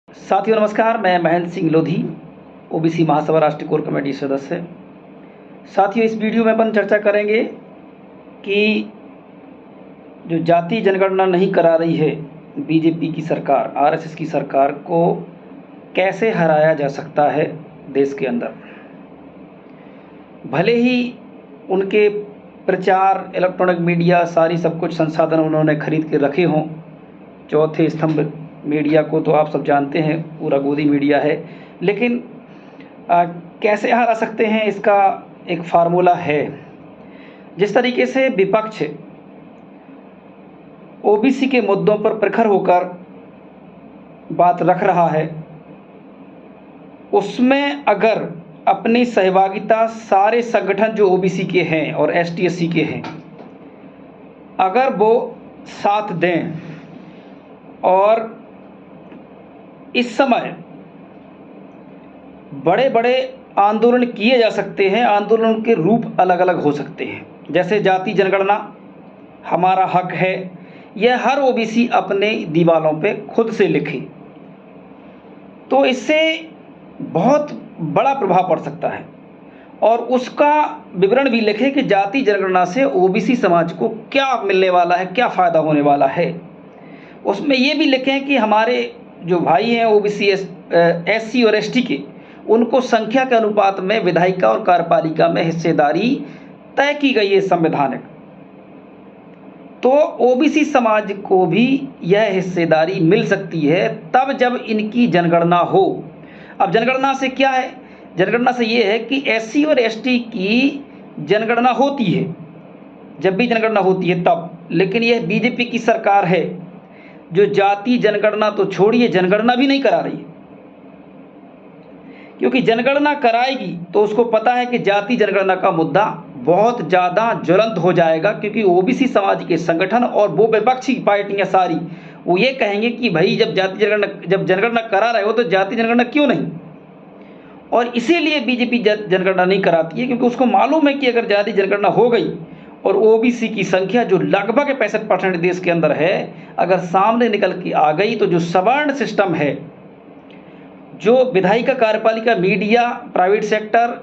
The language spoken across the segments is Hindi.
साथियों नमस्कार, मैं महेंद्र सिंह लोधी, ओबीसी महासभा राष्ट्रीय कोर कमेटी सदस्य। साथियों, इस वीडियो में अपन चर्चा करेंगे कि जो जाति जनगणना नहीं करा रही है बीजेपी की सरकार, आरएसएस की सरकार को कैसे हराया जा सकता है देश के अंदर। भले ही उनके प्रचार, इलेक्ट्रॉनिक मीडिया, सारी सब कुछ संसाधन उन्होंने खरीद के रखे हों। चौथे स्तंभ मीडिया को तो आप सब जानते हैं, पूरा गोदी मीडिया है। लेकिन कैसे हरा सकते हैं, इसका एक फार्मूला है। जिस तरीके से विपक्ष ओबीसी के मुद्दों पर प्रखर होकर बात रख रहा है, उसमें अगर अपनी सहभागिता सारे संगठन जो ओबीसी के हैं और एसटी एससी के हैं, अगर वो साथ दें और इस समय बड़े बड़े आंदोलन किए जा सकते हैं। आंदोलन के रूप अलग अलग हो सकते हैं, जैसे जाति जनगणना हमारा हक है, यह हर ओबीसी अपने दीवारों पे खुद से लिखे, तो इससे बहुत बड़ा प्रभाव पड़ सकता है। और उसका विवरण भी लिखे कि जाति जनगणना से ओबीसी समाज को क्या मिलने वाला है, क्या फ़ायदा होने वाला है। उसमें ये भी लिखें कि हमारे जो भाई हैं ओबीसी, एससी और एसटी के, उनको संख्या के अनुपात में विधायिका और कार्यपालिका में हिस्सेदारी तय की गई है संवैधानिक, तो ओबीसी समाज को भी यह हिस्सेदारी मिल सकती है तब जब इनकी जनगणना हो। अब जनगणना से क्या है? जनगणना से ये है कि एससी और एसटी की जनगणना होती है, जब भी जनगणना होती है तब। लेकिन यह बीजेपी की सरकार है जो जाति जनगणना तो छोड़िए, जनगणना भी नहीं करा रही है। क्योंकि जनगणना कराएगी तो उसको पता है कि जाति जनगणना का मुद्दा बहुत ज़्यादा ज्वलंत हो जाएगा, क्योंकि ओबीसी समाज के संगठन और वो विपक्षी पार्टियां सारी वो ये कहेंगे कि भाई जब जनगणना करा रहे हो तो जाति जनगणना क्यों नहीं। और इसीलिए बीजेपी जनगणना नहीं कराती है, क्योंकि उसको मालूम है कि अगर जाति जनगणना हो गई और ओबीसी की संख्या जो लगभग 65% देश के अंदर है, अगर सामने निकल के आ गई तो जो सवर्ण सिस्टम है, जो विधायिका, कार्यपालिका, मीडिया, प्राइवेट सेक्टर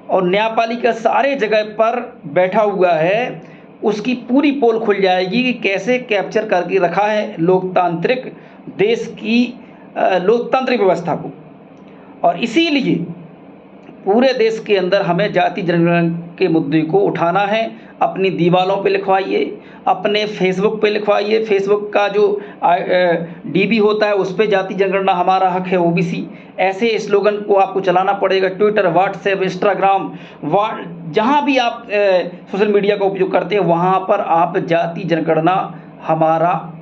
और न्यायपालिका सारे जगह पर बैठा हुआ है, उसकी पूरी पोल खुल जाएगी कि कैसे कैप्चर करके रखा है लोकतांत्रिक देश की लोकतांत्रिक व्यवस्था को। और इसीलिए पूरे देश के अंदर हमें जाति जनगणना के मुद्दे को उठाना है। अपनी दीवारों पे लिखवाइए, अपने फेसबुक पे लिखवाइए, फेसबुक का जो डीबी होता है उस पे जाति जनगणना हमारा हक है ओबीसी, ऐसे स्लोगन को आपको चलाना पड़ेगा। ट्विटर, व्हाट्सएप, इंस्टाग्राम, जहाँ भी आप सोशल मीडिया का उपयोग करते हैं, वहाँ पर आप जाति जनगणना हमारा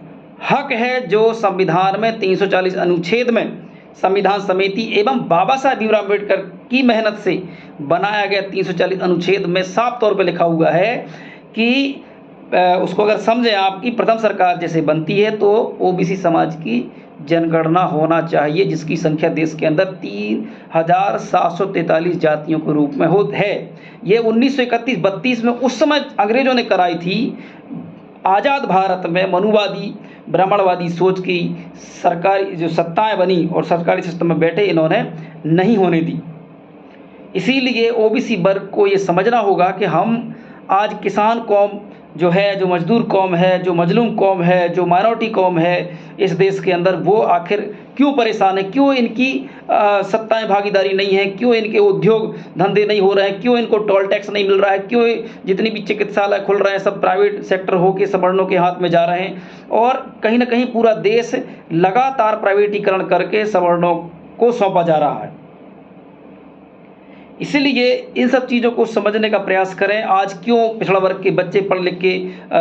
हक है, जो संविधान में 340 अनुच्छेद में संविधान समिति एवं बाबा साहब भीमराव अम्बेडकर की मेहनत से बनाया गया 340 अनुच्छेद में साफ तौर पर लिखा हुआ है कि उसको अगर समझें आप कि प्रथम सरकार जैसे बनती है तो ओबीसी समाज की जनगणना होना चाहिए, जिसकी संख्या देश के अंदर 3743 जातियों के रूप में है। ये 1931-32 में उस समय अंग्रेजों ने कराई थी। आज़ाद भारत में मनुवादी, ब्राह्मणवादी सोच की सरकारी जो सत्ताएं बनी और सरकारी सिस्टम में बैठे, इन्होंने नहीं होने दी। इसीलिए ओबीसी वर्ग को ये समझना होगा कि हम आज किसान कौम जो है, जो मजदूर कौम है, जो मजलूम कौम है, जो माइनॉरिटी कौम है इस देश के अंदर, वो आखिर क्यों परेशान है, क्यों इनकी सत्ताएं भागीदारी नहीं है, क्यों इनके उद्योग धंधे नहीं हो रहे हैं, क्यों इनको टोल टैक्स नहीं मिल रहा है, क्यों जितनी भी चिकित्सालय खुल रहे हैं सब प्राइवेट सेक्टर हो के सवर्णों के हाथ में जा रहे हैं। और कहीं ना कहीं पूरा देश लगातार प्राइवेटीकरण करके सवर्णों को सौंपा जा रहा है। इसीलिए इन सब चीज़ों को समझने का प्रयास करें। आज क्यों पिछड़ा वर्ग के बच्चे पढ़ लिख के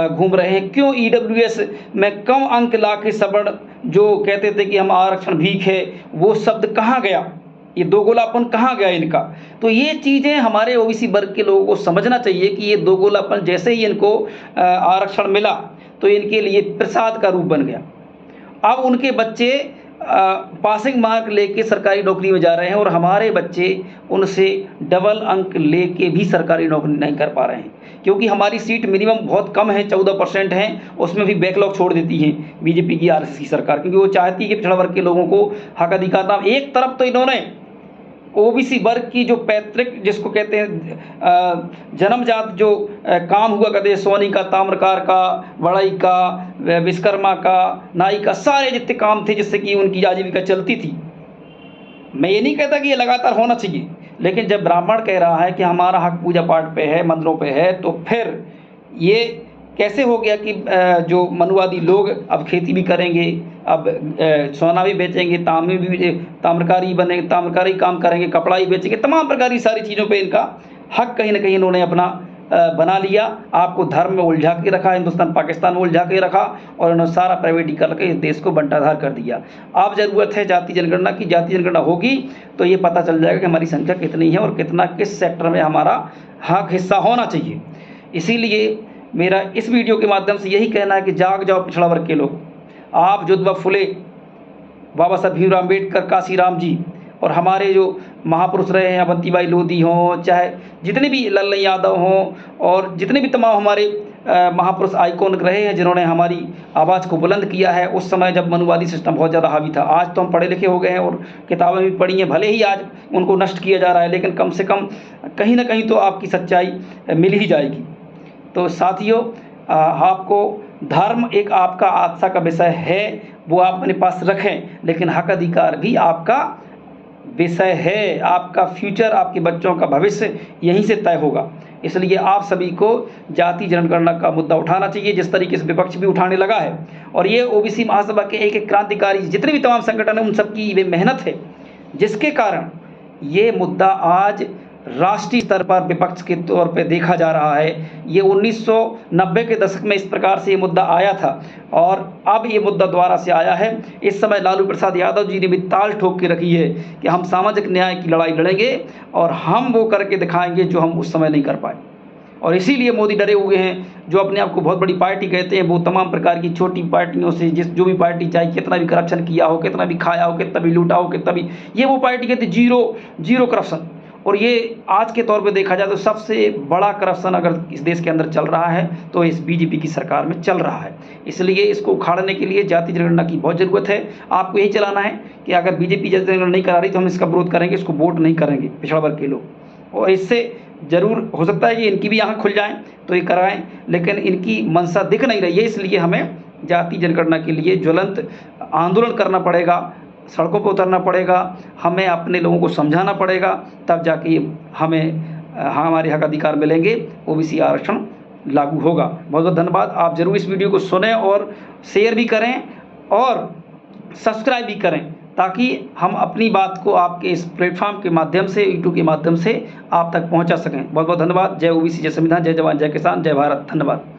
घूम रहे हैं, क्यों ईडब्ल्यूएस में कम अंक ला के सवर्ण जो कहते थे कि हम आरक्षण भीख है, वो शब्द कहाँ गया, ये दोगलापन कहाँ गया इनका। तो ये चीज़ें हमारे ओबीसी वर्ग के लोगों को समझना चाहिए कि ये दोगलापन जैसे ही इनको आरक्षण मिला तो इनके लिए प्रसाद का रूप बन गया। अब उनके बच्चे पासिंग मार्क लेके सरकारी नौकरी में जा रहे हैं और हमारे बच्चे उनसे डबल अंक लेके भी सरकारी नौकरी नहीं कर पा रहे हैं, क्योंकि हमारी सीट मिनिमम बहुत कम है, 14% हैं, उसमें भी बैकलॉग छोड़ देती है बीजेपी की आरएसएस की सरकार, क्योंकि वो चाहती है कि पिछड़ा वर्ग के लोगों को हक अधिकार ना। एक तरफ तो इन्होंने ओबीसी वर्ग की जो पैतृक, जिसको कहते हैं जन्मजात जो काम हुआ करते हैं, सोनी का, ताम्रकार का, बढ़ई का, विश्वकर्मा का, नाई का, सारे जितने काम थे जिससे कि उनकी आजीविका चलती थी। मैं ये नहीं कहता कि ये लगातार होना चाहिए, लेकिन जब ब्राह्मण कह रहा है कि हमारा हक पूजा पाठ पे है, मंदिरों पे है, तो फिर ये कैसे हो गया कि जो मनुवादी लोग अब खेती भी करेंगे, अब सोना भी बेचेंगे, तांबे भी, ताम्रकारी बनेंगे, ताम्रकारी काम करेंगे, कपड़ा ही बेचेंगे, तमाम प्रकार की सारी चीज़ों पे इनका हक कहीं ना कहीं इन्होंने अपना बना लिया। आपको धर्म में उलझा के रखा, हिंदुस्तान पाकिस्तान में उलझा के रखा, और इन्होंने सारा प्राइवेटीकरण करके इस देश को बंटाधार कर दिया। अब ज़रूरत है जाति जनगणना की। जाति जनगणना होगी तो ये पता चल जाएगा कि हमारी संख्या कितनी है और कितना किस सेक्टर में हमारा हक हिस्सा होना चाहिए। इसीलिए मेरा इस वीडियो के माध्यम से यही कहना है कि जाग जाओ पिछड़ा वर्ग के लोग। आप ज्योतिबा फुले, बाबा साहब भीमराव अम्बेडकर, काशीराम जी और हमारे जो महापुरुष रहे हैं, अवंतीबाई लोधी हों, चाहे जितने भी लल्लन यादव हों, और जितने भी तमाम हमारे महापुरुष आइकॉन रहे हैं जिन्होंने हमारी आवाज़ को बुलंद किया है, उस समय जब मनुवादी सिस्टम बहुत ज़्यादा हावी था। आज तो हम पढ़े लिखे हो गए हैं और किताबें भी पढ़ी हैं, भले ही आज उनको नष्ट किया जा रहा है, लेकिन कम से कम कहीं ना कहीं तो आपकी सच्चाई मिल ही जाएगी। तो साथियों, आपको धर्म एक आपका आस्था का विषय है, वो आप अपने पास रखें, लेकिन हक अधिकार भी आपका विषय है। आपका फ्यूचर, आपके बच्चों का भविष्य यहीं से तय होगा। इसलिए आप सभी को जाति जनगणना का मुद्दा उठाना चाहिए, जिस तरीके से विपक्ष भी उठाने लगा है। और ये ओबीसी महासभा के एक एक क्रांतिकारी जितने भी तमाम संगठन हैं, उन सब की वे मेहनत है, जिसके कारण ये मुद्दा आज राष्ट्रीय स्तर पर विपक्ष के तौर पे देखा जा रहा है। ये 1990 के दशक में इस प्रकार से ये मुद्दा आया था और अब ये मुद्दा दोबारा से आया है। इस समय लालू प्रसाद यादव जी ने भी ताल ठोक के रखी है कि हम सामाजिक न्याय की लड़ाई लड़ेंगे और हम वो करके दिखाएंगे जो हम उस समय नहीं कर पाए। और इसीलिए मोदी डरे हुए हैं, जो अपने आप को बहुत बड़ी पार्टी कहते हैं, वो तमाम प्रकार की छोटी पार्टियों से, जो भी पार्टी चाहे कितना भी करप्शन किया हो, कितना भी खाया हो, कितना भी लूटा हो, कितना भी, ये वो पार्टी कहती जीरो करप्शन। और ये आज के तौर पे देखा जाए तो सबसे बड़ा करप्शन अगर इस देश के अंदर चल रहा है तो इस बीजेपी की सरकार में चल रहा है। इसलिए इसको उखाड़ने के लिए जाति जनगणना की बहुत ज़रूरत है। आपको यही चलाना है कि अगर बीजेपी जाति जनगणना नहीं करा रही तो हम इसका विरोध करेंगे, इसको वोट नहीं करेंगे पिछड़ा वर्ग के लोग। और इससे ज़रूर हो सकता है कि इनकी भी आँख खुल जाएँ तो ये कराएँ, लेकिन इनकी मंशा दिख नहीं रही है। इसलिए हमें जाति जनगणना के लिए ज्वलंत आंदोलन करना पड़ेगा, सड़कों पर उतरना पड़ेगा, हमें अपने लोगों को समझाना पड़ेगा, तब जाके हमें हमारे हक अधिकार मिलेंगे, ओबीसी आरक्षण लागू होगा। बहुत बहुत धन्यवाद। आप ज़रूर इस वीडियो को सुनें और शेयर भी करें और सब्सक्राइब भी करें, ताकि हम अपनी बात को आपके इस प्लेटफॉर्म के माध्यम से, यूट्यूब के माध्यम से आप तक पहुंचा सकें। बहुत बहुत धन्यवाद। जय ओबीसी, जय संविधान, जय जवान, जय किसान, जय भारत। धन्यवाद।